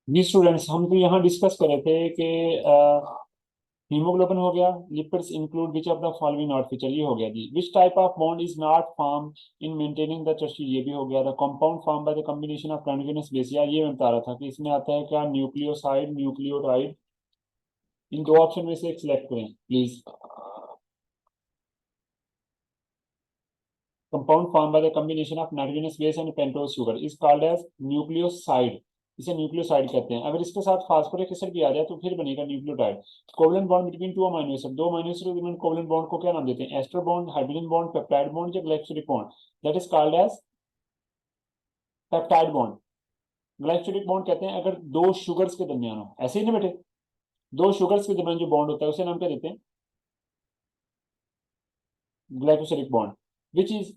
जी students, हम तो यहाँ डिस्कस कर रहे थे कि हीमोग्लोबिन हो गया, lipids include which of the following not feature, ये हो गया जी। Which type of bond is not form in maintaining the test, ये भी हो गया। The compound form by the combination of continuous base, यार ये मैं बता रहा था कि इसमें आता है क्या, न्यूक्लियोसाइड, न्यूक्लियोटाइड। इन दो ऑप्शन में से एक सिलेक्ट करें please. Compound form by the combination of nitrogenous base and pentose sugar is called as nucleoside. इसे न्यूक्लियोसाइड कहते हैं। अगर इसके साथ फास्फोरिक एसिड भी आ जाए तो फिर बनेगा nucleotide. Covalent bond between two amino acid, दो अमीनो एसिड के दरमियान कोवलेंट बॉन्ड को क्या नाम देते हैं? Ester bond, hydrogen bond, peptide bond या glycosidic bond? That is called as peptide bond. Glycosidic bond कहते हैं अगर दो शुगर्स के दरमियान हो, ऐसे ही ना बेटे, दो शुगर्स के दरमियान जो बॉन्ड होता है उसे नाम क्या देते हैं? Glycosidic bond. Which is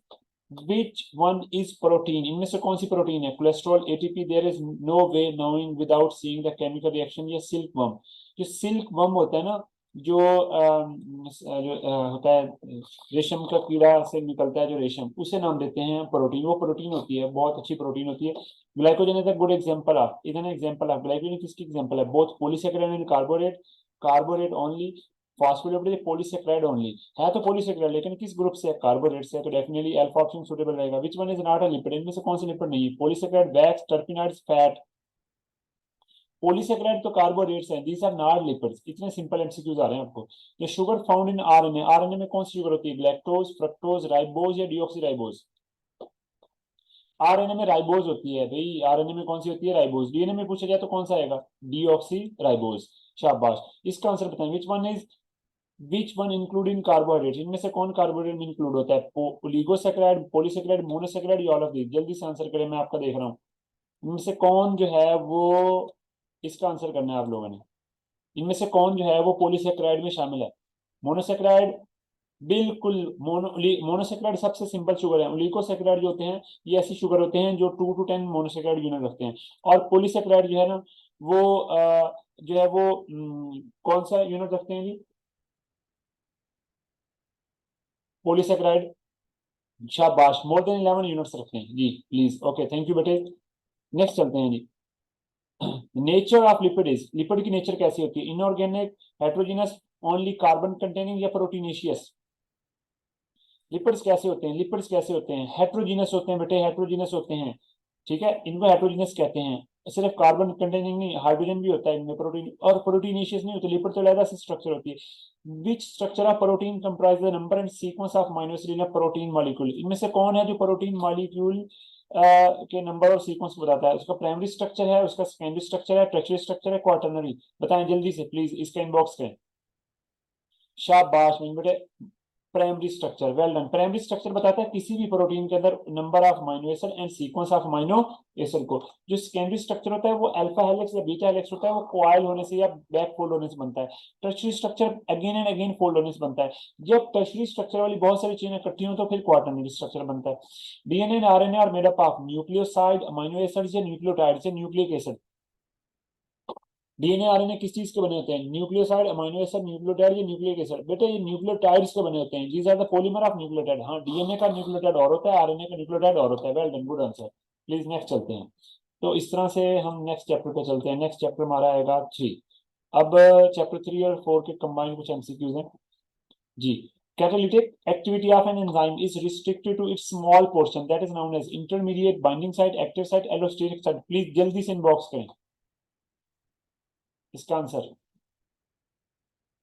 which one is protein, इनमें से कौन सी प्रोटीन है? Cholesterol, ATP. There is no way knowing without seeing the chemical reaction. ये सिल्क वर्म, जो सिल्क वर्म होता है ना, जो होता है, रेशम का कीड़ा से निकलता है जो रेशम, उसे नाम देते हैं प्रोटीन। वो प्रोटीन होती है, बहुत अच्छी प्रोटीन होती है। Glycogen is a good example of, is an example of. Glycogen किसकी एग्जांपल है? Both polysaccharide and carbohydrate. Carbohydrate only, phospholipid polysaccharide only. है तो पॉलीसेकेराइड, लेकिन किस ग्रुप से है? कार्बोरेट से। तो डेफिनेटली अल्फा ऑप्शन सुटेबल रहेगा। Which one is not a lipid, इनमें से कौन सी लिपिड नहीं है? Polysaccharide, wax, terpenoids, fat. Polysaccharide तो कार्बोरेट्स हैं, दीस आर नॉट लिपिड्स। इतने सिंपल एमसीक्यूज आ रहे हैं आपको। ये sugar found in RNA, RNA में कौन सी शुगर होती है? लैक्टोज, फ्रक्टोज, राइबोज या डीऑक्सी राइबोज? आरएनए में राइबोज होती है भाई, आरएनए में कौन सी होती है? राइबोज। डीएनए में पूछा जाए तो कौन सा आएगा? Deoxy ribose. शाबाश। इसका आंसर बताएं, विच one is, which one including carbohydrate, इनमें से कौन कार्बोहाइड्रेट में इंक्लूड होता है? ओलिगोसैकेराइड, पॉलीसैकेराइड, मोनोसैकेराइड या ऑल ऑफ दीस? जल्दी से आंसर करें, मैं आपका देख रहा हूँ। इनमें से कौन जो है वो, इसका आंसर करना है आप लोगों ने। इनमें से कौन जो है वो पॉलीसैकेराइड में शामिल है? मोनोसैकेराइड, बिल्कुल। मोनोसैकेराइड सबसे सिंपल शुगर है। ओलिगोसैकेराइड जो होते हैं, ये ऐसी शुगर होते हैं जो 2 to 10 मोनोसैकेराइड यूनिट रखते हैं। और पॉलीसैकेराइड जो है ना, वो जो है वो कौन सा यूनिट रखते हैं जी? पॉलीसैकेराइड। शाबाश, मोर देन 11 यूनिट्स रखते हैं जी। प्लीज, ओके, थैंक यू बेटे। नेक्स्ट चलते हैं जी। Nature of lipid is, lipid की नेचर कैसी होती है? Inorganic, heterogeneous, only carbon containing या प्रोटीनेशियस? लिपिड्स कैसे होते हैं? लिपिड्स कैसे होते हैं? हेट्रोजीनस होते हैं बेटे, हेट्रोजीनस होते हैं। ठीक है, इनको हेट्रोजीनस कहते हैं। सिर्फ कार्बन कंटेनिंग नहीं, हाइड्रोजन भी होता है इनमें, प्रोटीन। और प्रोटीनेशियस नहीं होते। लिपिड तो अलग से स्ट्रक्चर होती है। Which structure of protein comprise the number and sequence of amino acid in a protein molecule? इनमें से कौन है जो प्रोटीन मॉलिक्यूल के नंबर और सीक्वेंस को बताता है? उसका प्राइमरी स्ट्रक्चर है, उसका सेकेंडरी स्ट्रक्चर है, टर्शियरी स्ट्रक्चर है, क्वाटरनरी? बताएं जल्दी से प्लीज, इसका इनबॉक्स करें। शाबाश बेटे, primary structure, well done. Primary structure बताता है किसी भी प्रोटीन के अंदर number of amino acid and sequence of amino acid को। जो सेकेंडरी स्ट्रक्चर होता है वो अल्फा हेलिक्स या बीटा हेलिक्स होता है, वो कॉइल होने से या बैक फोल्ड होने से बनता है। Tertiary structure again and again fold होने से बनता है। जब टर्शियरी स्ट्रक्चर वाली बहुत सारी चीजें इकट्ठी हो तो फिर क्वाटरनरी स्ट्रक्चर बनता है। DNA and RNA are made up of nucleoside, amino acid या न्यूक्लियोटाइड से न्यूक्लिक एसिड? डीएनए आरएनए किस चीज के बने होते हैं? न्यूक्लियोसाइड, अमीनो एसिड, न्यूक्लियोटाइड या न्यूक्लिक एसिड? बेटे ये न्यूक्लियोटाइड्स के बने होते हैं। These are the polymer of nucleotide. हाँ, डीएनए का न्यूक्लियोटाइड और होता है, आरएनए का न्यूक्लियोटाइड और होता है। Well done, good answer. Please next चलते हैं। तो इस तरह से हम नेक्स्ट चैप्टर पे चलते हैं। नेक्स्ट चैप्टर हमारा आएगा 3। अब चैप्टर 3 और 4 के कंबाइंड कुछ एमसीक्यूज हैं जी। Catalytic activity of an enzyme is restricted to its small portion that is known as intermediate, binding site, active site, allosteric site. Please जल्दी से इनबॉक्स करें इसका आंसर,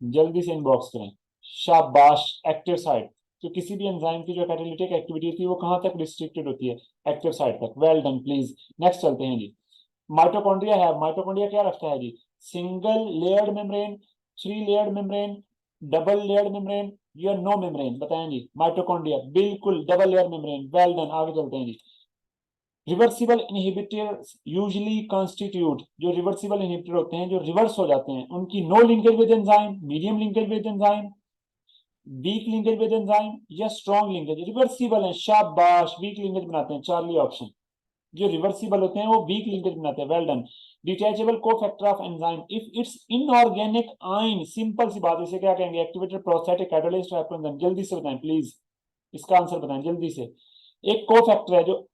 जल्दी से इनबॉक्स करें। शाबाश, एक्टिव साइट। तो किसी भी एंजाइम की जो कैटालिटिक एक्टिविटी होती है वो कहां तक रिस्ट्रिक्टेड होती है? एक्टिव साइट तक। वेल डन, प्लीज नेक्स्ट चलते हैं जी। माइटोकॉन्ड्रिया है, माइटोकॉन्ड्रिया क्या रखता है जी? Single layered membrane, 3 layered membrane, double layered membrane या नो मेम्ब्रेन? बताएं जी। माइटोकॉन्ड्रिया बिल्कुल double layer membrane. Well done, आगे चलते हैं जी। रिवर्सिबल इनहिबिटर यूजली कॉन्स्टिट्यूट, जो रिवर्सिबल इनहिबिटर होते हैं जो रिवर्स हो जाते हैं, उनकी no linkage with enzyme, medium linkage with enzyme, weak linkage with enzyme या स्ट्रॉन्ग लिंकेज? रिवर्सिबल है, शाबाश, वीक लिंकेज बनाते हैं। चार्ली ऑप्शन, जो रिवर्सिबल होते हैं वो वीक लिंकेज बनाते हैं। Well done. Detachable cofactor of enzyme if it's inorganic आइन, सिंपल सी बात, इसे क्या कहेंगे? Activated prosthetic catalyst enzyme? जल्दी से बताएं प्लीज, इसका आंसर बताएं जल्दी से। एक कोफैक्टर है जो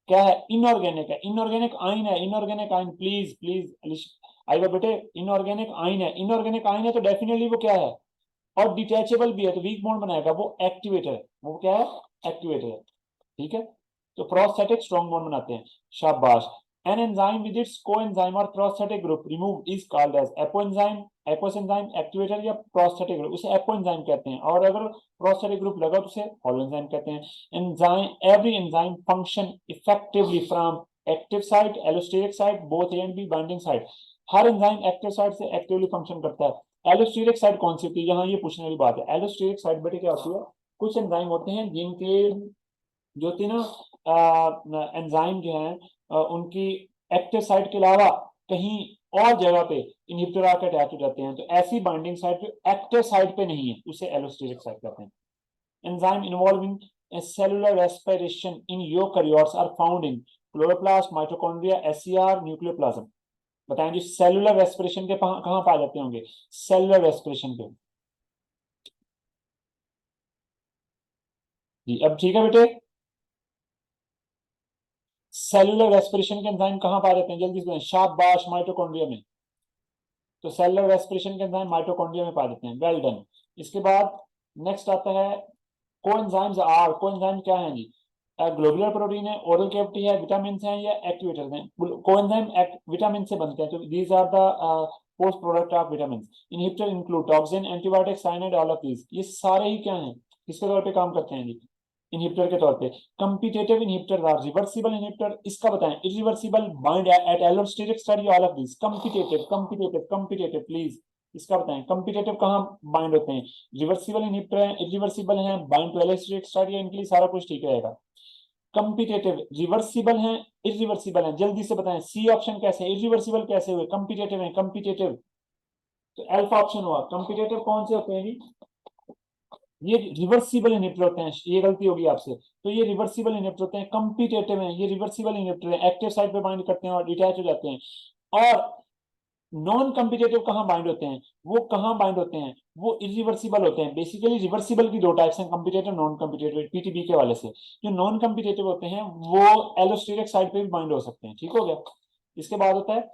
क्या है, इनऑर्गेनिक है, इनऑर्गेनिक आइन है, इनऑर्गेनिक आइन, प्लीज प्लीज आइए बेटे, इनऑर्गेनिक आइन है, इनऑर्गेनिक आइन है तो डेफिनेटली वो क्या है, और डिटैचेबल भी है तो वीक बॉन्ड बनाएगा, वो एक्टिवेटर है, वो क्या है, एक्टिवेटर है, ठीक है। तो प्रोस्थेटिक स्ट्रॉन्ग बॉन्ड बनाते हैं, शाबाश। An enzyme with its coenzyme और prosthetic group remove is called as apoenzyme, apoenzyme activator या प्रोस्थेटिक ग्रुप, उसे एपोएंजाइम कहते हैं, और अगर प्रोस्थेटिक ग्रुप लगा तो उसे हॉलोएंजाइम कहते हैं। Enzyme, every enzyme function effectively from active site, allosteric site, both a and B binding site. Her enzyme active site से एक्टिवली फंक्शन करता है। एलोस्टेरिक साइट कौन सी होती है, यहाँ ये पूछने वाली बात है। एलोस्टेरिक साइट बेटे क्या होती है, कुछ एंजाइम होते हैं जिनके जो होती है ना एंजाइम जो है उनकी एक्टिव साइट के अलावा कहीं और जगह पे इनहिबिटर आकर अटैच हो जाते हैं, तो ऐसी बाइंडिंग साइट जो एक्टिव साइट पे नहीं है उसे एलोस्टेरिक साइट कहते हैं। Enzyme involving cellular respiration in eukaryotes are found in chloroplast, mitochondria, SCR, nucleoplasm। बताएं जी, सेलुलर रेस्पिरेशन के कहां पाए जाते होंगे, सेलुलर रेस्पिरेशन पे। जी अब ठीक है बेटे, सेलुलर रेस्पिरेशन के एंजाइम कहां पाए जाते हैं, जल्दी से, शाबाश, माइटोकॉन्ड्रिया में। तो सेलुलर रेस्पिरेशन के एंजाइम माइटोकॉन्ड्रिया में पाए जाते हैं, वेल डन। इसके बाद नेक्स्ट आता है कोएंजाइम्स आर, कोएंजाइम क्या है जी, ग्लोबुलर प्रोटीन है, ओरल कैविटी है, विटामिन है या एक्टिवेटर हैं। कोएंजाइम विटामिन से बनते हैं, तो these are the post product of vitamin. Inhibitor include toxin, antibiotic, cyanide, all of these, ये सारे ही क्या हैं, किसके तौर पे काम करते हैं जी, इनहिबिटर के तौर पे। Competitive inhibitor are reversible inhibitor, इसका बताएं, irreversible bind at allosteric state, all of this. Competitive competitive competitive please इसका बताएं, कम्पिटेटिव कहां बाइंड होते हैं, रिवर्सिबल इनहिबिटर है, इरिवर्सिबल है, बाइंड टू एलोस्टेरिक स्टेट, या इनके लिए सारा कुछ ठीक रहेगा। कम्पिटेटिव रिवर्सिबल है, इरिवर्सिबल है, जल्दी से बताएं, सी ऑप्शन कैसे, इरिवर्सिबल कैसे हुए, कम्पिटेटिव है, कम्पिटेटिव, तो अल्फा ऑप्शन हुआ। कम्पिटेटिव कौन से होते हैं जी, ये रिवर्सिबल इनहिबिटर होते हैं, ये गलती होगी आपसे, तो ये रिवर्सिबल इनहिबिटर होते हैं, कम्पिटेटिव हैं, ये रिवर्सिबल इनहिबिटर है, एक्टिव साइट पे बाइंड करते हैं और डिटैच हो जाते हैं। और नॉन कम्पिटेटिव कहां बाइंड होते हैं, वो कहां बाइंड होते हैं, वो इरिवर्सिबल होते हैं। बेसिकली रिवर्सिबल की दो टाइप्स हैं, कम्पिटेटिव, नॉन कम्पिटेटिव, पीटीबी के वाले से। जो नॉन कम्पिटेटिव होते हैं वो एलोस्टेरिक साइट पे भी बाइंड हो सकते हैं, ठीक हो गया। इसके बाद होता है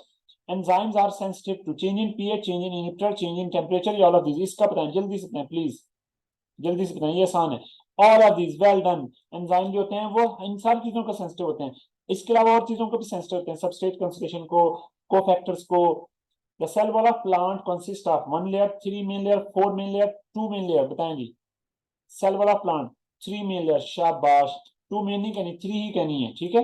enzymes are sensitive to change in pH, change in inhibitor, change in temperature, all of this, इसका बताएं, जल्दी से बताएं प्लीज, जल्दी से बताएं, ये आसान है। All of this, well done. Enzyme जो होते हैं वो इन सारी चीजों को सेंसिटिव होते हैं, इसके अलावा और चीजों को भी सेंसिटिव होते हैं, सबस्ट्रेट कंसंट्रेशन को, कोफैक्टर्स को। The cell wall of plant consist of 1 layer, 3 main layer, 4 main layer, 2 main layer, बताएं जी। Cell wall of plant 3 main layer, शाबाश, 2 मेन नहीं कहनी, 3 ही कहनी है, ठीक है।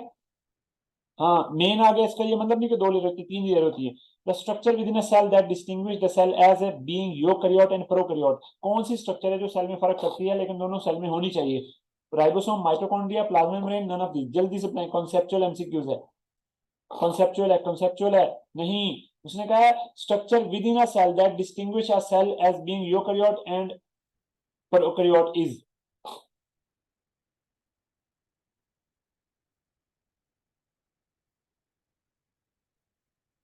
हाँ मेन आ गया, इसका ये मतलब नहीं कि 2 लेयर होती है, 3 लेयर होती है। The structure within a cell that distinguish the cell as a being eukaryote and prokaryote, कौन सी स्ट्रक्चर है जो सेल में फर्क करती है लेकिन दोनों सेल में होनी चाहिए, ribosome, mitochondria, plasma membrane, none of this, जल्दी से बताएं, कॉन्सेप्चुअल एमसीक्यूज है, कॉन्सेप्चुअल है, कॉन्सेप्चुअल है, नहीं, उसने कहा है structure within a cell that distinguish a cell as being eukaryote and prokaryote is,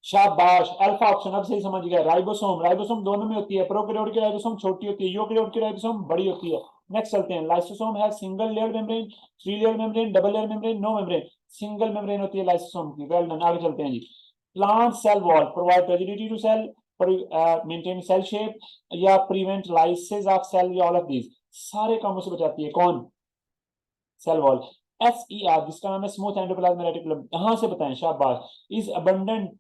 शाबाश, अल्फा ऑप्शन, अब सही समझ गया, राइबोसोम, राइबोसोम दोनों में होती है, प्रोकैरियोट की राइबोसोम छोटी होती है, यूकैरियोट की राइबोसोम बड़ी होती है। नेक्स्ट चलते हैं, लाइसोसोम है single layer membrane, 3 layer membrane, double layer membrane, no membrane, single membrane होती है लाइसोसोम की, वेल डन। आगे चलते हैं जी, plant cell wall provide rigidity to cell, maintain cell shape या प्रिवेंट लाइसिस ऑफ सेल, या ऑल ऑफ दीज, सारे कामों से बचाती है, कौन, सेल वॉल। SER जिसका नाम है स्मूथ एंडोप्लाज्मिक रेटिकुलम, यहां से बताएं, शाबाश, is abundant,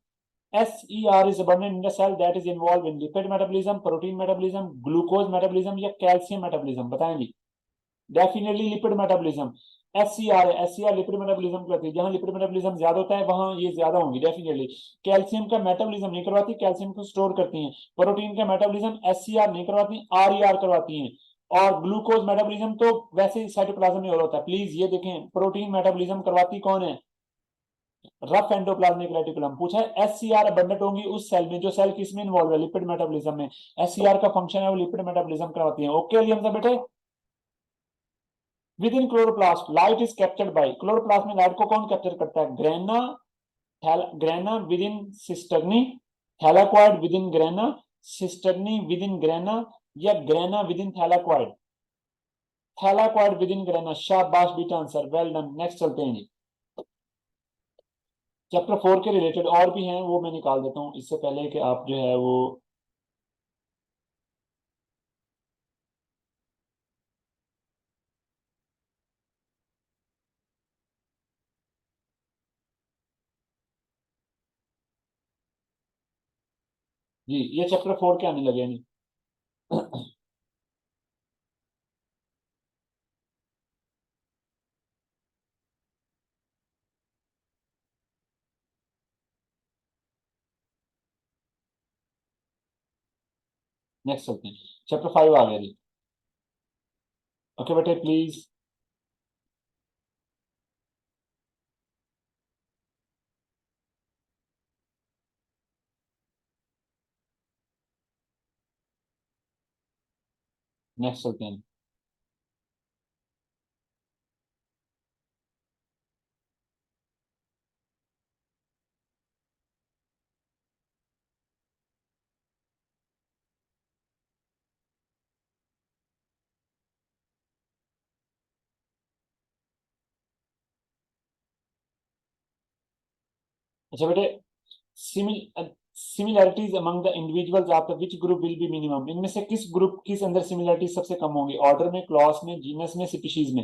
SER is abundant in the cell that is involved in lipid metabolism, protein metabolism, glucose metabolism या calcium metabolism, बताएं जी। डेफिनेटली लिपिड मेटाबॉलिज्म, SCR है, SCR लिपिड मेटाबॉलिज्म करती है, जहां लिपिड मेटाबॉलिज्म ज्यादा होता है वहां ये ज्यादा होंगी डेफिनेटली। कैल्शियम का मेटाबॉलिज्म नहीं करवाती, कैल्शियम को स्टोर करती हैं। प्रोटीन का मेटाबॉलिज्म SCR नहीं करवाती, RER करवाती हैं। और ग्लूकोज मेटाबॉलिज्म तो वैसे ही साइटोप्लाज्म में हो होता है, प्लीज ये देखें, प्रोटीन मेटाबॉलिज्म करवाती कौन है, रफ एंडोप्लाज्मिक रेटिकुलम। पूछा है SCR अबंडेंट होंगी उस सेल में जो सेल किसमें इन्वॉल्व है, लिपिड मेटाबॉलिज्म में, SCR का फंक्शन है वो लिपिड मेटाबॉलिज्म करवाती है, ओके लियम से बेटे। Within chloroplast light is captured by, chloroplast में लाइट को कौन कैप्चर करता है, grana, grana within cisternae, thylakoid within grana, cisternae within grana, या grana within thylakoid, thylakoid within grana, शाबाश बीटा answer, well done. Next चलते हैं जी, चैप्टर 4 के रिलेटेड और भी हैं, वो मैं निकाल देता हूँ इससे पहले कि आप जो है वो, जी ये चैप्टर 4 के आने लगे हैं नहीं। नेक्स्ट चलते हैं, चैप्टर 5 आ गया जी। ओके बेटे प्लीज। नेक्स्ट चलते हैं। अच्छा बेटे, similarities among the individuals after which group will be minimum, इनमें से किस ग्रुप किस अंदर सिमिलैरिटी सबसे कम होंगी, ऑर्डर में, क्लॉज में, जीनस में, स्पीशीज में।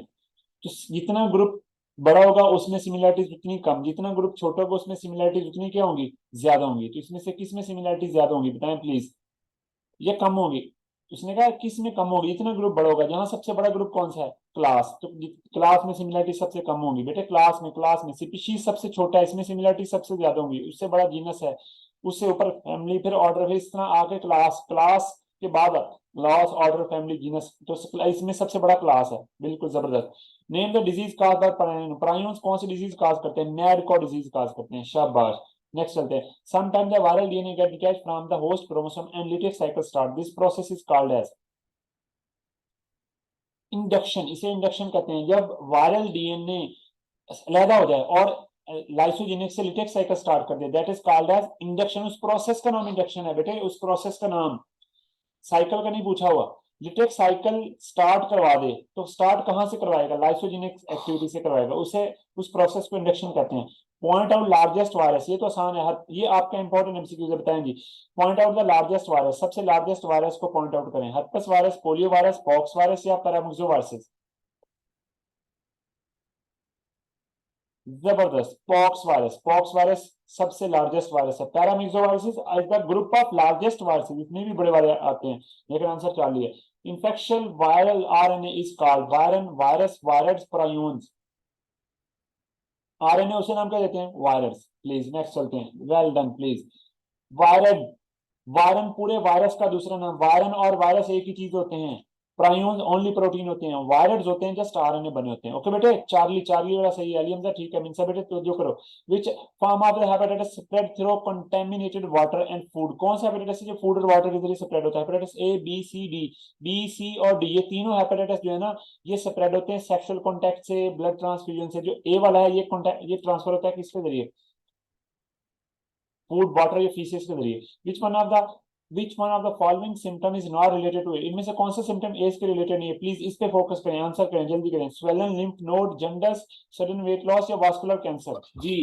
तो जितना ग्रुप बड़ा होगा उसमें सिमिलैरिटीज उतनी कम, जितना ग्रुप छोटा होगा उसमें सिमिलैरिटीज उतनी क्या होंगी, ज्यादा होंगी। तो इसमें से किस में सिमिलैरिटीज ज्यादा होंगी बताएं प्लीज, ये कम होगी। उसने कहा किस में कम होगी, इतना ग्रुप बड़ा होगा, जहां सबसे बड़ा ग्रुप कौन सा है, क्लास, तो क्लास में सिमिलरिटी सबसे कम होगी बेटे, क्लास में स्पीशीज सबसे छोटा है, इसमें सिमिलरिटी सबसे ज्यादा होगी, उससे बड़ा जीनस है, उससे ऊपर फैमिली, फिर ऑर्डर, फिर इस तरह आके क्लास, क्लास के बाद क्लास, ऑर्डर, फैमिली, जीनस, तो इसमें सबसे बड़ा क्लास है, बिल्कुल जबरदस्त। Name the disease cause by प्राइons, कौन सी डिजीज काज करते हैं, मैड को डिजीज काज करते हैं, शाबाश। नेक्स्ट चलते हैं, sometimes the viral DNA get detached from the host chromosome and lytic cycle start, this process is called as induction, इसे इंडक्शन कहते हैं, जब वायरल डीएनए अलहदा हो जाए और लाइसोजेनिक से लिटिक साइकिल स्टार्ट कर दे, that is called as induction. उस प्रोसेस का नाम इंडक्शन है बेटे, उस प्रोसेस का नाम, साइकिल का नहीं पूछा हुआ। लिटिक साइकिल स्टार्ट करवा दे तो स्टार्ट कहां से करवाएगा, लाइसोजेनिक एक्टिविटी से करवाएगा, उसे उस प्रोसेस को इंडक्शन कहते हैं। पॉइंट आउट लार्जेस्ट वायरस, ये तो आसान है, ये आपका इंपॉर्टेंट एमसीक्यू से बताएंगे। Point out the largest virus, सबसे लार्जेस्ट वायरस को पॉइंट आउट करें, herpes virus, polio virus, pox virus या पैरामिक्सो वायरस। जबरदस्त, पॉक्स वायरस सबसे लार्जेस्ट वायरस है, paramyxovirus is the group of largest viruses, इतने भी बड़े वाले आते हैं, लेकिन आंसर चार्ली है। Infection viral RNA is called virion, virus, virus, prions, RNA उसे नाम क्या देते हैं, वायरस। प्लीज नेक्स्ट चलते हैं, well done please. Byron, Byron पूरे वायरस का दूसरा नाम, वायरन और वायरस एक ही चीज होते हैं, प्रायून्स ओनली प्रोटीन होते हैं, वायरस होते हैं जस्ट आरएनए बने होते हैं। ओके बेटे, चार्ली, चार्ली वाला सही है, एलियम सा ठीक है, मिनसा बेटे तो जो करो। Which form of the hepatitis spread through contaminated water and food, कौन सा हेपेटाइटिस है जो फूड और वाटर के जरिए स्प्रेड होता है, hepatitis A, B, C, D. B, C और डी, ये तीनों हेपेटाइटिस जो है ना, ये स्प्रेड होते हैं सेक्सुअल कॉन्टैक्ट से, ब्लड ट्रांसफ्यूजन से। जो ए वाला है ये कॉन्टैक्ट, ये ट्रांसफर होता है किसके जरिए, फूड, वाटर या फीसेस के जरिए। Which one of the following symptom is not related to, इनमें से कौन सा सिम्टम एज के रिलेटेड नहीं है, प्लीज इस पे फोकस करें, आंसर करें, जल्दी करें। Swollen lymph node, jaundice, sudden weight loss या वास्कुलर कैंसर। जी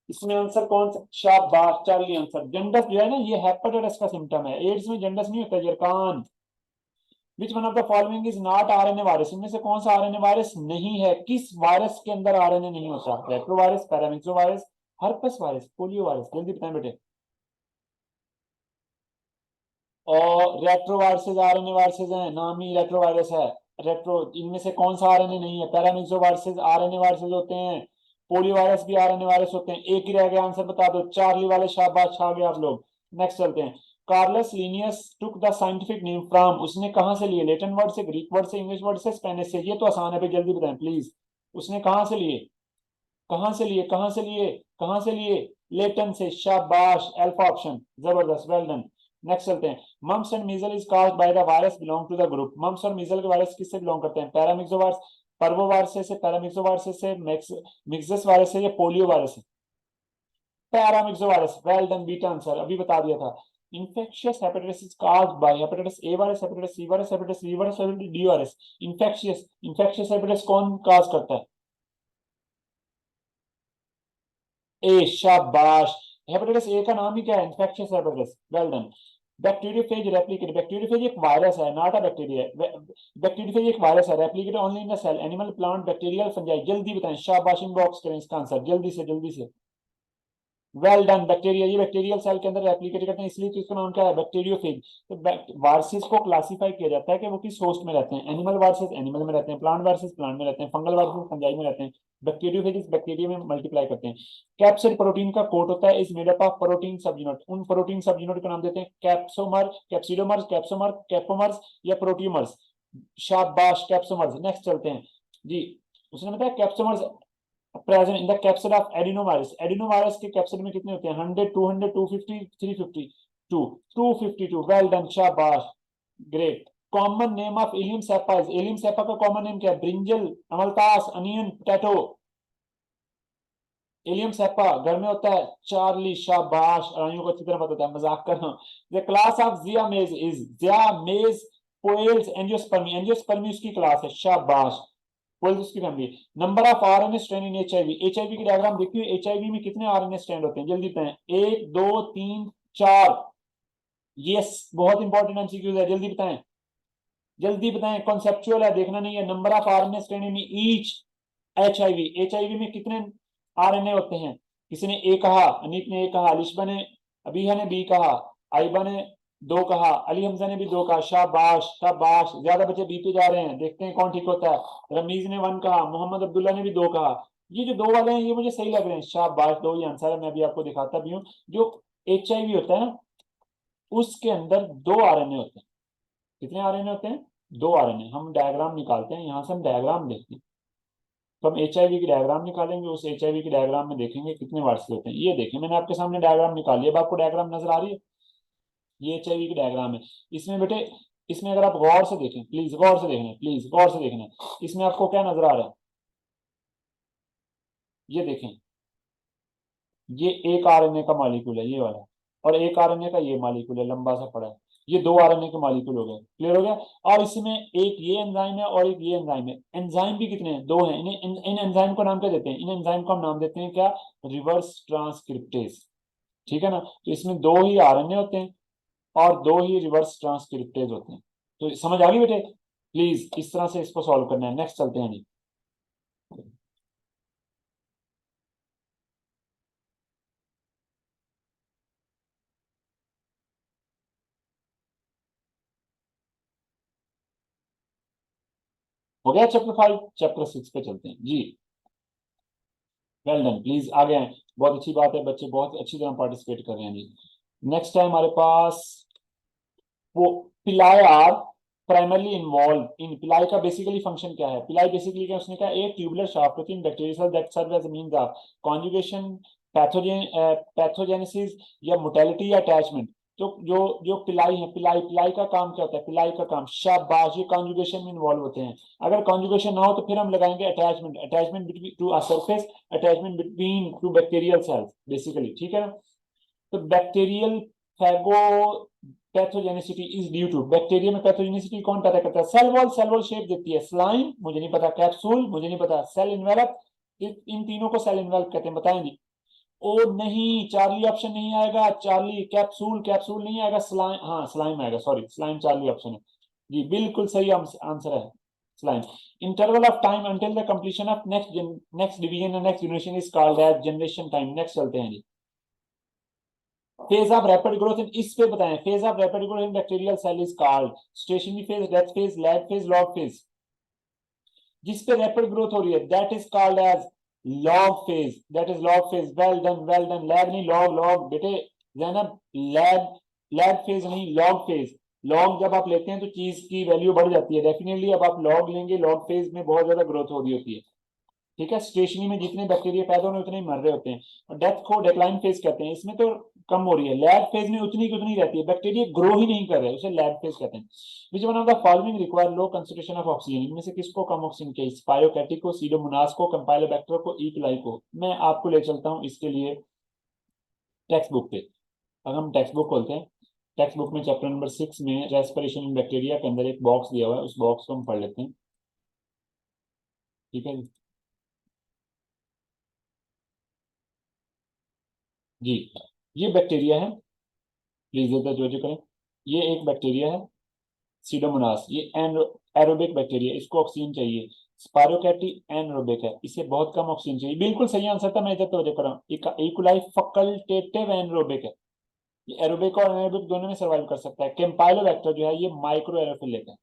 इसमें आंसर कौन सा, शाबाश चार्ली, आंसर जंडस जो है ना, ये हेपेटाइटिस का सिम्टम है, एड्स में जंडस नहीं होता, यरकान। Which one of the following is not RNA virus, इनमें से कौन सा आरएनए वायरस नहीं है, किस वायरस के अंदर आरएनए नहीं होता, retrovirus, paramyxo virus, herpes virus, polio virus, जल्दी बताएं बेटे। और रेट्रोवायरसेस आरएनए वायरसेस हैं, नाम ही रेट्रोवायरस है, रेट्रो, इनमें से कौन सा आरएनए नहीं है, पैरामिक्सो वायरसेस आरएनए वायरसेस होते हैं, पोलियो वायरस भी आरएनए वायरस होते हैं, एक ही रह गया, आंसर बता दो, चार्ली वाले, शाबाश छा गए आप लोग। नेक्स्ट चलते हैं, Carolus Linnaeus took the scientific name from, उसने कहां से लिए, लेटिन वर्ड से, ग्रीक वर्ड से, इंग्लिश वर्ड से, स्पेनिश से, ये तो आसान है भाई, जल्दी बताएं प्लीज, उसने कहां से लिए, कहां से लिए, कहां से लिए, कहां से लिए, लेटन से, शाबाश, अल्फा ऑप्शन, जबरदस्त, वेल डन। नेक्स्ट चलते हैं, mumps and measles is caused by the virus belong to the group, mumps और मीजल के वायरस किससे बिलोंग करते हैं, पैरामिक्सो वायरस, पर्वो वायरस से, पैरामिक्सो वायरस से, मिक्सस वायरस से या पोलियो वायरस से, paramyxo virus, well done, beta answer अभी बता दिया था। Infectious hepatitis is caused by hepatitis A virus, hepatitis C virus, hepatitis B virus, hepatitis D virus. Infectious, infectious hepatitis कौन cause करता है, ए, शाबाश। हेपेटाइटिस ए का नाम ही क्या है? Infectious hepatitis. Well done. Bacteriophage replicate, bacteriophage एक वायरस है, नॉट अ बैक्टीरिया। बैक्टीरियोफेज एक वायरस है, replicate only in the cell, animal, plant, bacterial, fungi. जल्दी बताएं, शाबाश, इनबॉक्स करें इसका आंसर जल्दी से जल्दी से। Well done, bacteria. ये बैक्टीरियल सेल के अंदर रेप्लिकेट करते हैं, इसलिए तो इसका नाम क्या है? बैक्टीरियोफेज। तो वायरसेस को क्लासिफाई किया जाता है कि वो किस होस्ट में रहते हैं। एनिमल वायरसेस एनिमल में रहते हैं, प्लांट वायरसेस प्लांट में रहते हैं, फंगल वायरसेस फंजाई में रहते हैं, बैक्टीरियोफेज बैक्टीरिया में मल्टीप्लाई करते हैं। कैप्सिड प्रोटीन का कोट होता है, is made up of protein सब यूनिट। उन प्रोटीन सब यूनिट का नाम देते हैं कैप्सोमर, कैप्सिडोमर्स, कैप्सोमर, कैपोमर्स या प्रोटीमर्स। शाबाश, कैप्सोमर्स। नेक्स्ट चलते हैं जी। उसने बताया capsomeres present in the capsid of adenovirus. Adenovirus के कैप्सिड में कितने होते हैं? 100, 200, 250, 352, 252। वेल डन, शाबाश, great. Common name of allium cepa is, allium cepa का कॉमन नेम क्या है? ब्रिंजल, अमलतास, अनियन, पोटैटो। इलियम सैपा घर में होता है, चार्ली, शाबाश। अरानियों को अच्छी तरह पता है, मजाक कर रहा हूं। The class of जियामेज is, जियामेज Poales angiospermae, angiospermae उसकी क्लास है, शाबाश। पोएल्स उसकी family. Number of RNA strand in HIV, HIV की डायग्राम देखिए, एचआईवी में कितने आरएनए स्ट्रैंड होते हैं? जल्दी बताएं, 1 2 3 4। यस, बहुत इंपॉर्टेंट एमसीक्यूज है, जल्दी बताएं जल्दी बताएं। कॉन्सेप्चुअल है, देखना नहीं है। Number of RNA strand in each HIV, HIV में कितने आरएनए होते हैं? किसी ने ए कहा, अनीत ने ए कहा, अलिशबा ने, अबीहा ने बी कहा, आइबा ने 2 कहा, अली हमजा ने भी 2 कहा। शाबाश शाबाश, ज्यादा बच्चे बी पे जा रहे हैं, देखते हैं कौन ठीक होता है। रमीज ने 1 कहा, मोहम्मद अब्दुल्ला ने भी 2 कहा। ये जो 2 वाले हैं ये मुझे सही लग रहे हैं, शाबाश, 2 ही आंसर है। मैं भी आपको दिखाता भी हूँ। जो एचआईवी होता है ना, उसके अंदर 2 आरएनए होते हैं। कितने आरएनए होते हैं? 2 आरएनए। हम डायग्राम निकालते हैं, यहां से हम डायग्राम देखते हैं। तो हम एचआईवी की डायग्राम निकालेंगे, उस एचआईवी की डायग्राम में देखेंगे कितने वार्ड्स होते हैं। ये देखिए, मैंने आपके सामने डायग्राम निकाली है, अब आपको डायग्राम नजर आ रही है? ये एचआईवी की डायग्राम है। इसमें बेटे, इसमें अगर आप गौर से देखें, प्लीज गौर से देखना है, प्लीज गौर से देखना है। इसमें आपको क्या नजर आ रहा है? ये देखें, ये एक आरएनए का मॉलिक्यूल है, ये वाला। और एक आरएनए का ये मॉलिक्यूल है, लंबा सा पड़ा है। ये 2 आरएनए के मॉलिक्यूल हो गए, क्लियर हो गया। और इसमें एक ये एंजाइम है और एक ये एंजाइम है। एंजाइम भी कितने हैं? 2 हैं। इन्हें इन एंजाइम को नाम क्या देते हैं? इन एंजाइम को हम नाम देते हैं क्या? Reverse transcriptase. ठीक है ना? तो इसमें 2 ही आरएनए होते हैं और 2 ही रिवर्स ट्रांसक्रिप्टेज होते हैं। तो समझ आ गई बेटे? प्लीज इस तरह से इसको सॉल्व करना है। नेक्स्ट चलते हैं जी। हो गया चैप्टर 5, चैप्टर 6 पे चलते हैं जी। वेल डन, प्लीज आगे आए। बहुत अच्छी बात है, बच्चे बहुत अच्छी तरह पार्टिसिपेट कर रहे हैं जी। नेक्स्ट है हमारे पास वो पिलाई आर प्राइमरली इन्वॉल्व इन। पिलाई का बेसिकली फंक्शन क्या है? पिलाई बेसिकली क्या, उसने कहा एक ट्यूबुलर शाफ्ट होती है bacterial cell that serve as means of conjugation, pathogenesis या मोटेलिटी या अटैचमेंट। तो जो जो पिलाई है, पिलाई पिलाई का काम क्या होता है? पिलाई का काम, शाबाश, ये कॉन्जुगेशन में इन्वॉल्व होते हैं। अगर कॉन्जुगेशन ना हो तो फिर हम लगाएंगे attachment, attachment between two a surface, attachment between two bacterial cells basically, ठीक है ना? तो bacterial phago pathogenicity is due to, bacteria में पैथोजेनिसिटी कौन पैदा करता है? Cell wall, cell wall shape देती है। स्लाइम मुझे नहीं पता, कैप्सूल मुझे नहीं पता, सेल इन्वेलप, इन तीनों को सेल इन्वेलप कहते हैं, बताएं जी। ओ नहीं, चार्ली ऑप्शन नहीं आएगा, चार्ली कैप्सूल, कैप्सूल नहीं आएगा, स्लाइम, हाँ स्लाइम आएगा, सॉरी स्लाइम चार्ली ऑप्शन है जी, बिल्कुल सही आंसर है slime. Interval of time until the completion of next division and next generation is called as generation time. Next चलते हैं जी। Phase of rapid growth in, इस पे बताएं, phase of rapid growth in bacterial cell is called stationary phase, death phase, lag phase, log phase. जिस पे rapid growth हो रही है that is called as log phase, that is log phase. Well done well done, lag नहीं log, log बेटे Zainab, lag, lag phase नहीं, log phase. Log जब आप लेते हैं तो चीज की वैल्यू बढ़ जाती है डेफिनेटली, अब आप लॉग लेंगे, लॉग फेज में बहुत ज्यादा ग्रोथ हो रही होती है, ठीक है। स्टेशनरी में जितने बैक्टीरिया पैदा होने उतने ही मर रहे होते हैं। और डेथ को डेक्लाइन फेज कहते हैं, इसमें तो कम हो रही है। लैग फेज में उतनी की उतनी रहती है, बैक्टीरिया ग्रो ही नहीं कर रहे, उसे लैग फेज कहते हैं। विच one of the following require low concentration of oxygen, इनमें से किसको कम ऑक्सीजन चाहिए? स्पाइरोकैटिक को, सीडोमोनास को, कंपाइलोबैक्टर को, ई पिलाई को। मैं आपको ले चलता हूँ इसके लिए टेक्स्ट बुक पे। अगर हम टेक्स्ट बुक खोलते हैं, टेक्स्ट बुक में चैप्टर नंबर 6 में रेस्पिरेशन इन बैक्टीरिया के अंदर एक बॉक्स दिया हुआ है, उस बॉक्स को हम पढ़ लेते हैं, ठीक है। जी, ये बैक्टीरिया है, प्लीज इधर जो करें। ये एक बैक्टीरिया है सीडोमोनास, ये एरोबिक बैक्टीरिया, इसको ऑक्सीजन चाहिए। स्पारोकैटी एनरोबिक है, इसे बहुत कम ऑक्सीजन चाहिए। बिल्कुल सही आंसर था, मैं इधर तो कर रहा हूँ। इकोलाई फैकल्टेटिव एनरोबिक है, ये एरोबिक और एनरोबिक दोनों में सर्वाइव कर सकता है। कैंपाइलोबैक्टर जो है ये माइक्रो एरोफिलिक है।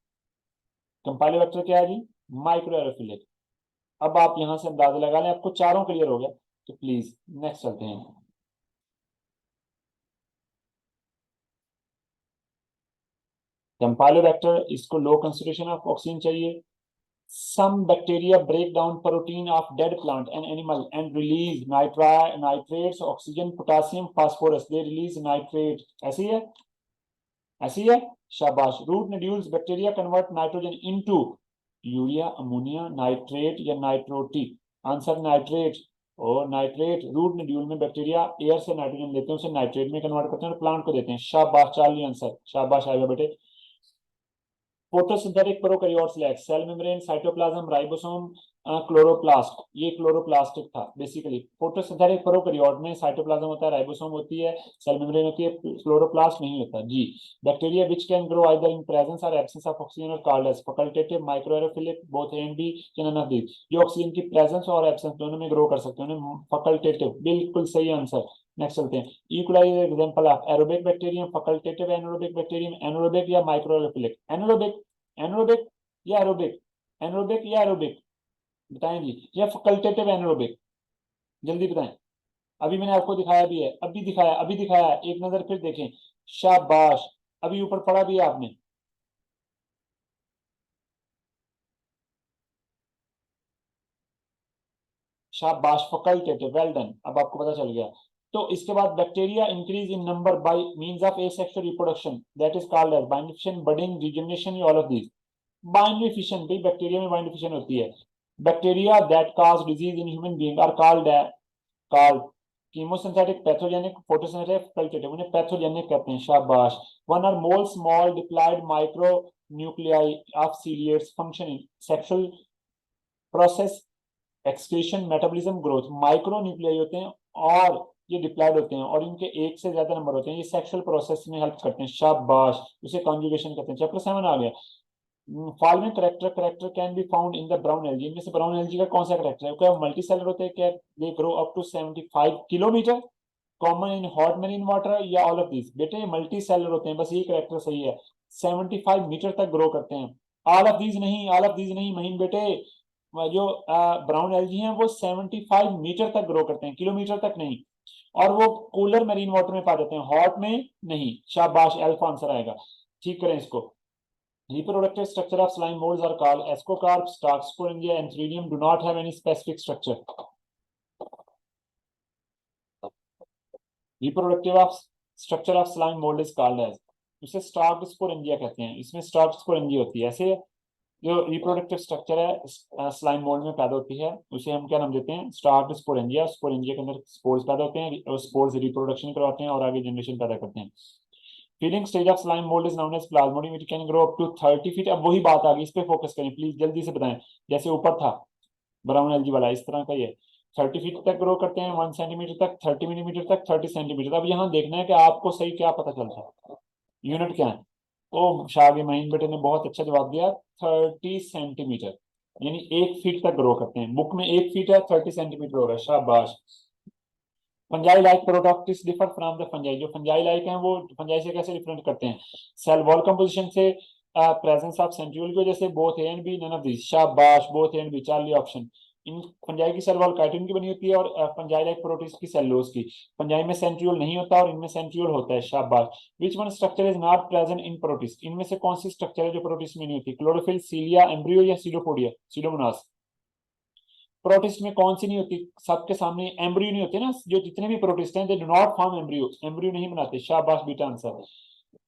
कैंपाइलोबैक्टर क्या है जी? Micro aerophilic. अब आप यहां से अंदाजा लगा लें, आपको चारों क्लियर हो गया, तो प्लीज नेक्स्ट चलते हैं। कैंपाइलोबैक्टर, इसको लो कंसंट्रेशन ऑफ ऑक्सीजन चाहिए। Some bacteria break down protein of dead plant and animal and release nitrates, oxygen, potassium, phosphorus. They release nitrate. ऐसी है, ऐसी है। शाबाश। Root nodules bacteria convert nitrogen into urea, ammonia, nitrate या nitrite. Answer nitrate. और nitrate, root nodule में bacteria air से nitrogen लेते हैं, उसे नाइट्रेट में कन्वर्ट करते हैं और प्लांट को देते हैं। शाबाश, चार्ली आंसर। शाबाश आएगा बेटे। Photosynthetic prokaryotes lack cell membrane, cytoplasm, ribosome, chloroplast. ये क्लोरोप्लास्टिक था बेसिकली। फोटोसिंथेटिक प्रोकैरियोट में साइटोप्लाज्म होता है, राइबोसोम होती है, सेल मेम्ब्रेन होती है, क्लोरोप्लास्ट नहीं होता जी। Bacteria which can grow either in presence और एब्सेंस ऑफ ऑक्सीजन और called as facultative, microaerophilic, both a and b, या नन ऑफ दीस। जो ऑक्सीजन की प्रेजेंस और एब्सेंस दोनों में ग्रो कर सकते हैं उन्हें फैकल्टेटिव। बिल्कुल सही आंसर। नेक्स्ट चलते हैं। E coli example of aerobic bacterium, facultative anaerobic bacterium, anaerobic या माइक्रोएरोफिलिक। एनारोबिक, एनारोबिक या एरोबिक, एनारोबिक या एरोबिक, बताएं जी। या फैकल्टेटिव एनारोबिक, जल्दी बताएं। अभी मैंने आपको दिखाया भी है, अभी दिखाया, अभी दिखाया, एक नजर फिर देखें। शाबाश, अभी ऊपर पढ़ा भी है आपने। शाबाश, फैकल्टेटिव, वेल डन, अब आपको पता चल गया। तो इसके बाद bacteria increase in number by means of asexual reproduction, that is called as binary fission, budding, regeneration, all of this. Binary fission भी बैक्टीरिया में बाइंडरी फिशन होती है। Bacteria that cause disease in human being are called chemosynthetic, pathogenic, photosynthetic, facultative. उन्हें pathogenic कहते हैं। शाबाश। One or more small diploid micro nuclei of ciliates function in sexual process, excretion, metabolism, growth. Micro nuclei होते हैं और ये diploid होते हैं और इनके एक से ज्यादा नंबर होते हैं, ये सेक्सुअल प्रोसेस में हेल्प करते हैं। शाबाश, उसे कॉन्जुगेशन कहते हैं। चैप्टर 7 आ गया। Following character can be found in the brown algae. इनमें से ब्राउन एल्गी का कौन सा करेक्टर है? क्या मल्टी सेलर होते हैं? क्या they grow up to 75 kilometre, common in hot marine water, या ऑल ऑफ दिस? बेटे मल्टी सेलर होते हैं, बस ये करेक्टर सही है। 75 मीटर तक ग्रो करते हैं। ऑल ऑफ दीज नहीं, ऑल ऑफ दीज नहीं महीन बेटे। जो ब्राउन एल्गी हैं वो 75 मीटर तक ग्रो करते हैं, किलोमीटर तक नहीं। और वो कूलर मरीन वाटर में पा जाते हैं, हॉट में नहीं। शाबाश, अल्फा आंसर आएगा। ठीक करें इसको। Reproductive structure of slime molds are called ascocarp, Stoxporingia, and Theridium do not have any specific structure. Reproductive of structure of slime mold is called as, उसे स्टॉक्सपोरेंजिया कहते हैं, इसमें स्टॉक्सपोरेंजिया होती है। ऐसे जो रिप्रोडक्टिव स्ट्रक्चर है स्लाइम मोल्ड में पैदा होती है उसे हम क्या नाम देते हैं? स्टॉक्सपोरेंजिया। स्पोरेंजिया के अंदर स्पोर्स पैदा होते हैं और स्पोर्स रिप्रोडक्शन करवाते हैं और आगे जनरेशन पैदा करते हैं। Feeding stage of slime mould is known as plasmodium, it can grow up to 30 feet. अब वही बात आ गई, इस पे फोकस करें प्लीज, जल्दी से बताएं। जैसे ऊपर था ब्राउन एल्गी वाला, इस तरह का ये 30 फीट तक ग्रो करते हैं, 1 सेंटीमीटर तक, 30 मिलीमीटर तक, 30 सेंटीमीटर। अब यहाँ देखना है कि आपको सही क्या पता चलता है, यूनिट क्या है। ओ शागे महीन बेटे ने बहुत अच्छा जवाब दिया, 30 सेंटीमीटर, यानी 1 फीट तक ग्रो करते हैं। बुक में 1 फीट है, 30 सेंटीमीटर होगा। शाबाश। Fungi like protists differ from the fungi, जो फंजाई लाइक हैं वो फंजाई से कैसे डिफरेंट करते हैं? सेल वॉल कंपोजिशन से, प्रेजेंस ऑफ सेंट्रियोल की वजह से, both a and b, none of this. शाबाश, both a and b, Charlie option. इन फंजाई की सेल वॉल काइटिन की बनी होती है और फंजाई लाइक प्रोटिस्ट की सेलुलोज की। फंजाई में सेंट्रियोल नहीं होता और इनमें सेंट्रियोल होता है। शाबाश। Which one structure is not present in protist? इनमें से कौन सी स्ट्रक्चर है जो प्रोटिस्ट में नहीं होती? क्लोरोफिल, सीलिया, एम्ब्रियो या सीडोपोडिया, सीडोमोनास? प्रोटिस्ट में कौन सी नहीं होती? सबके सामने एम्ब्रियो नहीं होते ना, जो जितने भी प्रोटिस्ट हैं they do not form embryo, embryo नहीं बनाते। शाबाश बीटा answer.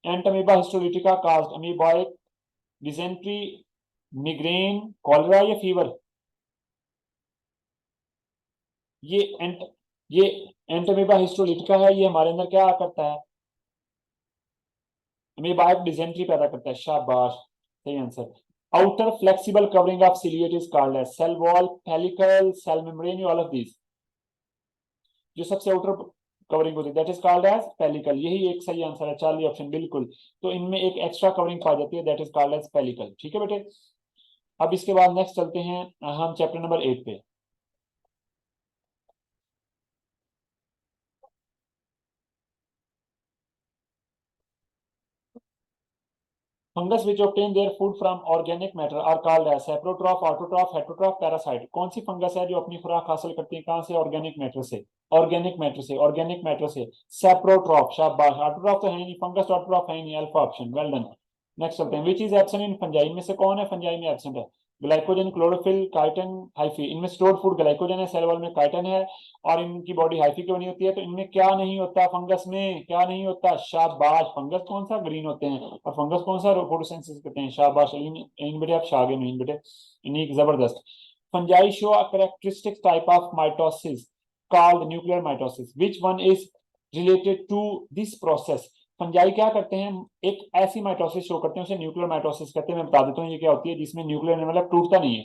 Entamoeba histolytica caused amoebic, dysentery, migraine, cholera या फीवर? ये एंट ये एंटमीबा हिस्टोलिटिका है, ये हमारे अंदर क्या करता है? अमीबॉइक डिसेंट्री पैदा करता है। शाबाश, सही आंसर। Outer flexible covering of ciliate is called as cell wall, pellicle, cell membrane, all of this. जो सबसे आउटर कवरिंग होती है, that is called as pellicle. यही एक सही आंसर है, चार्ली ऑप्शन बिल्कुल। तो इनमें एक एक्स्ट्रा कवरिंग पा जाती है, that is called as pellicle. ठीक है बेटे। अब इसके बाद नेक्स्ट चलते हैं हम चैप्टर नंबर 8 पे। Fungus which obtain their food from organic matter are called as saprotroph, autotroph, heterotroph, parasite. कौन सी फंगस है जो अपनी खुराक हासिल करती है कहां से? ऑर्गेनिक मैटर से। ऑर्गेनिक मैटर से, ऑर्गेनिक मैटर से। सेप्रोट्रॉफ, शाबाश। ऑटोट्रॉफ तो है ही नहीं, फंगस ऑटोट्रॉफ है ही नहीं, alpha option, well done. Next चलते हैं, which is absent in fungi, में से कौन है फंजाई में एब्सेंट है? Glycogen, chlorophyll, chiton, hyphae. इनमें स्टोर्ड फूड ग्लाइकोजन है, सेल वॉल में काइटन है, और इनकी बॉडी हाइफी की बनी होती है। तो इनमें क्या नहीं होता? फंगस में क्या नहीं होता? शाबाश। फंगस कौन सा? ग्रीन होते हैं। और फंगस कौन सा? फोटोसिंथेसिस करते हैं। शाबाश इन बेटे, आप शागे में इन बेटे, इन्हीं जबरदस्त। Fungi show a characteristic type of mitosis called nuclear mitosis, which one is related to this process. Fungi क्या करते हैं? एक ऐसी माइटोसिस शो करते हैं, उसे न्यूक्लियर माइटोसिस कहते हैं। मैं बता देता हूँ ये क्या होती है, जिसमें न्यूक्लियर एनवेलप टूटता नहीं है।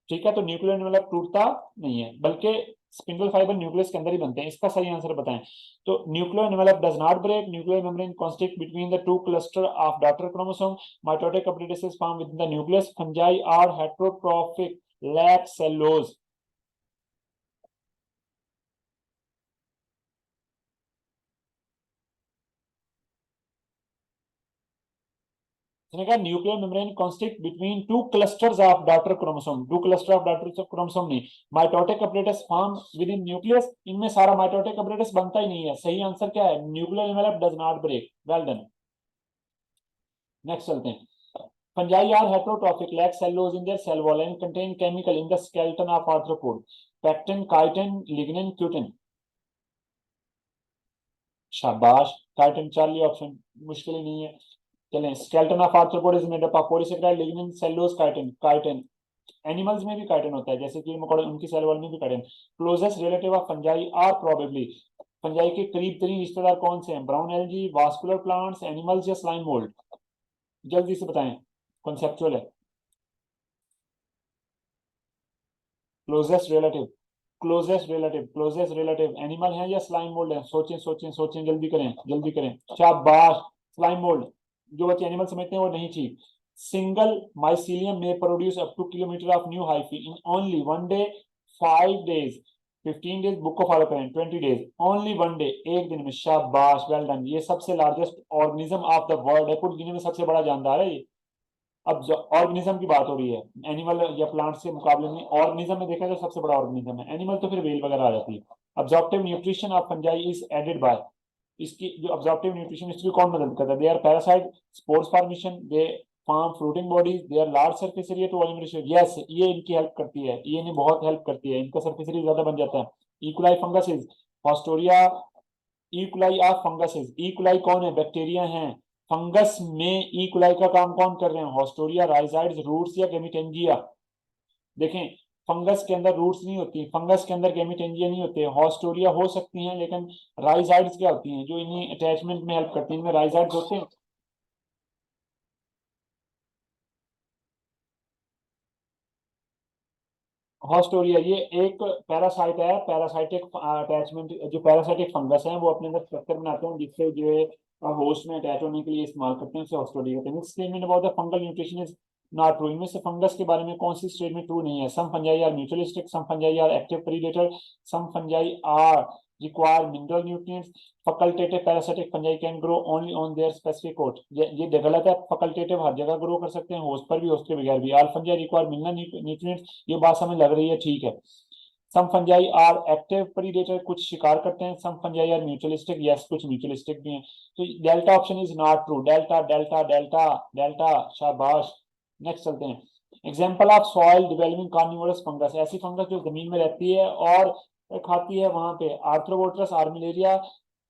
ठीक है, तो न्यूक्लियर एनवेलप टूटता नहीं है, बल्कि स्पिंडल फाइबर न्यूक्लियस के अंदर ही बनते हैं। इसका सही आंसर बताएं। तो nuclear envelope does not break, nuclear membrane constrict between the two cluster of daughter chromosome, mitotic apparatus is found with the nucleus, fungi are heterotrophic, lack cellulose. इसने कहा nuclear membrane constrict between two clusters of daughter chromosome, two cluster of daughter chromosome नहीं, mitotic apparatus form within nucleus. इनमें सारा mitotic apparatus बनता ही नहीं है। सही answer क्या है? Nuclear envelope does not break, well done. Next चलते हैं, fungi are heterotrophic, lack cellulose in their cell wall and contain chemical in the skeleton of arthropod, pectin, chitin, lignin, cutin. शाबाश, chitin, Charlie option, मुश्किल ही नहीं है। चलें, skeleton of arthropod is made up of polysaccharide, lignin, cellulose, chitin. Chitin animals में भी chitin होता है, जैसे कि मकोड़े, उनकी सेल वॉल में भी chitin. Closest relative of fungi are probably, fungi के करीब तरीन रिश्तेदार कौन से हैं? Brown algae, vascular plants, animals या स्लाइम मोल्ड? जल्दी से बताएं, कॉन्सेप्चुअल है। Closest relative, closest relative, closest relative animal है या स्लाइम मोल्ड है? सोचें सोचें सोचें, जल्दी करें, जल्दी करें। शाबाश, स्लाइम मोल्ड। जो बच्चे एनिमल समझते हैं वो नहीं ठीक। सिंगल माइसीलियम में produce up two kilometre of new hyphae in only one day, 5 days, 15 days, book को फॉलो करें, 20 days, ओनली वन डे, एक दिन में। शाबाश, वेल डन। ये सबसे largest organism of the world है, पूरी दुनिया में सबसे बड़ा जानदार है ये। अब ऑर्गेनिज्म की बात हो रही है, एनिमल या प्लांट के मुकाबले में ऑर्गेनिज्म में देखा जाए तो सबसे बड़ा ऑर्गेनिज्म है। एनिमल तो फिर वेल वगैरह आ जाती है। Absorptive nutrition of fungi is aided by, इसकी जो ऑब्जॉर्प्टिव न्यूट्रिशन, इसकी कौन मदद करता है? They are parasite, spores formation, they form fruiting bodies, they are large surface area to volume ratio. Yes, ये इनकी हेल्प करती है, ये इन्हें बहुत हेल्प करती है, इनका सरफेस एरिया ज्यादा बन जाता है। E coli fungus is haustoria, E coli of fungus is, E coli कौन है? बैक्टीरिया हैं। फंगस में इकोलाई का काम कौन कर रहे हैं? हॉस्टोरिया, राइजाइड्स, रूट्स या गेमिटेंजिया? देखें, फंगस के अंदर रूट्स नहीं होती, फंगस के अंदर गेमिटेंजिया नहीं होते, हॉस्टोरिया हो सकती हैं, लेकिन राइजाइड्स क्या होती हैं जो इन्हीं अटैचमेंट में हेल्प करती हैं? इनमें राइजाइड्स होते हैं। हॉस्टोरिया ये एक पैरासाइट है, पैरासाइटिक अटैचमेंट, जो पैरासाइटिक फंगस है वो अपने अंदर स्ट्रक्चर बनाते हैं जिससे जो है होस्ट में अटैच होने के लिए इस्तेमाल करते हैं, उसे हॉस्टोरिया कहते हैं। Statement about the fungal nutrition is not true, इनमें से फंगस के बारे में कौन सी स्टेटमेंट ट्रू नहीं है? Some fungi are mutualistic, some fungi are active predator, some fungi are require mineral nutrients, facultative parasitic fungi can grow only on their specific host. ये गलत है, फैकल्टेटिव हर जगह ग्रो कर सकते हैं, होस्ट पर भी, होस्ट के बगैर भी। All fungi require mineral nutrients, ये बात समझ लग रही है, ठीक है। Some fungi are active predator, कुछ शिकार करते हैं। सम फंजाई आर म्यूचुअलिस्टिक, यस, कुछ म्यूचुअलिस्टिक भी हैं। तो delta option is not true, delta delta delta delta, शाबाश। नेक्स्ट चलते हैं, example of soil developing carnivorous fungus, ऐसी फंगस जो जमीन में रहती है और खाती है वहां पे। आर्थ्रोबोट्रस, आर्मिलेरिया,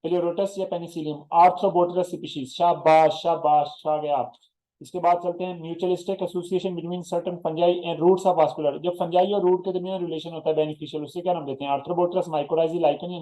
प्लेरोटस या पेनिसिलियम? आर्थ्रोबोट्रस स्पीशीज, शाबाश शाबाश, आ गया आप। इसके बाद चलते हैं, mutualistic association between certain fungi and roots of vascular, जब फंजाई और रूट के दरमियान रिलेशन होता है बेनिफिशियल, उससे क्या नाम देते हैं? आर्थ्रोबोट्रस, माइकोराइजी, लाइकन या